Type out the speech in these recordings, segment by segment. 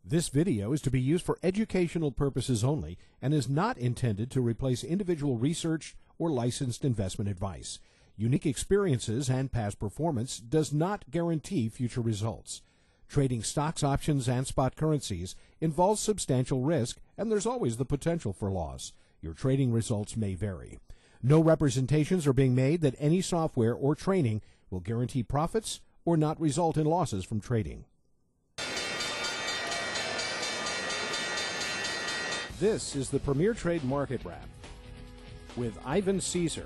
This video is to be used for educational purposes only and is not intended to replace individual research or licensed investment advice. Unique experiences and past performance does not guarantee future results. Trading stocks, options, and spot currencies involves substantial risk, and there's always the potential for loss. Your trading results may vary. No representations are being made that any software or training will guarantee profits or not result in losses from trading. This is the Premier Trade Market Wrap with Ivan Caesar.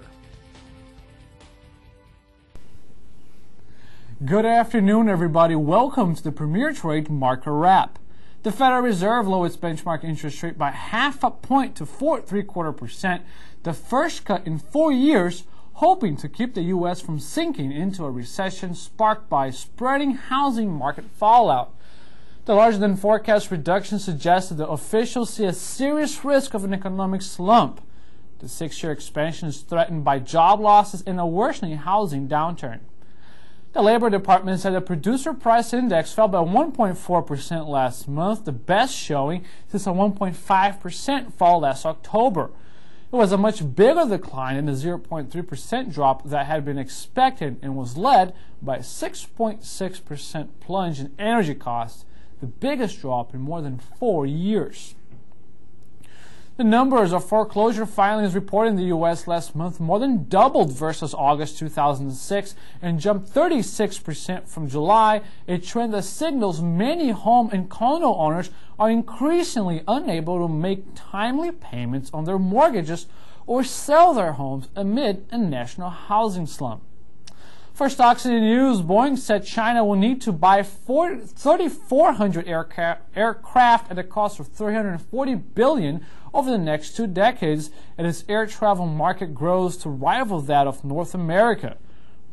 Good afternoon, everybody. Welcome to the Premier Trade Market Wrap. The Federal Reserve lowered its benchmark interest rate by half a point to 4.75%, the first cut in 4 years, hoping to keep the U.S. from sinking into a recession sparked by spreading housing market fallout. The larger-than-forecast reduction suggests that the officials see a serious risk of an economic slump. The 6-year expansion is threatened by job losses and a worsening housing downturn. The Labor Department said the Producer Price Index fell by 1.4% last month, the best showing since a 1.5% fall last October. It was a much bigger decline than the 0.3% drop that had been expected and was led by a 6.6% plunge in energy costs, the biggest drop in more than 4 years. The numbers of foreclosure filings reported in the U.S. last month more than doubled versus August 2006 and jumped 36% from July, a trend that signals many home and condo owners are increasingly unable to make timely payments on their mortgages or sell their homes amid a national housing slump. For stocks in the news, Boeing said China will need to buy 3,400 aircraft at a cost of $340 billion over the next 2 decades, and its air travel market grows to rival that of North America.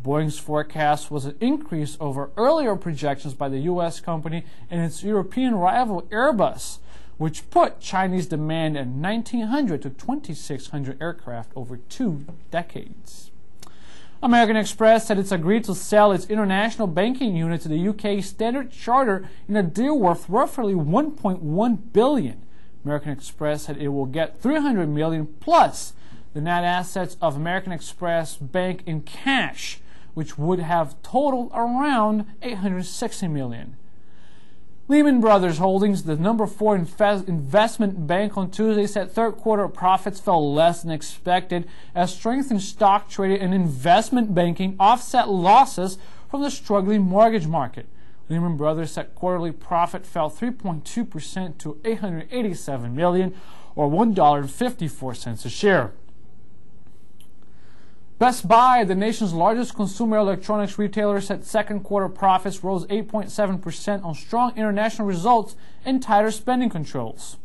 Boeing's forecast was an increase over earlier projections by the U.S. company and its European rival Airbus, which put Chinese demand at 1,900 to 2,600 aircraft over 2 decades. American Express said it's agreed to sell its international banking unit to the UK Standard Chartered in a deal worth roughly $1.1 billion. American Express said it will get $300 million plus the net assets of American Express Bank in cash, which would have totaled around $860 million. Lehman Brothers Holdings, the number 4 investment bank, on Tuesday said third-quarter profits fell less than expected as strength in stock trading and investment banking offset losses from the struggling mortgage market. Lehman Brothers said quarterly profit fell 3.2% to $887 million, or $1.54 a share. Best Buy, the nation's largest consumer electronics retailer, said second-quarter profits rose 8.7% on strong international results and tighter spending controls.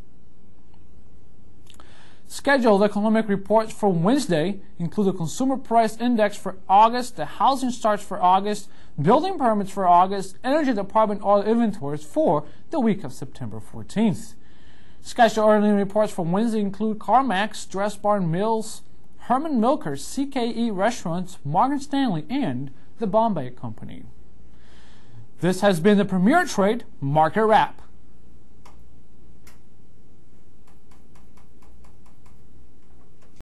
Scheduled economic reports for Wednesday include the Consumer Price Index for August, the housing starts for August, building permits for August, Energy Department oil inventories for the week of September 14th. Scheduled earnings reports for Wednesday include CarMax, Dressbarn Mills, Herman Milker's, CKE Restaurants, Morgan Stanley, and the Bombay Company. This has been the Premier Trade Market Wrap.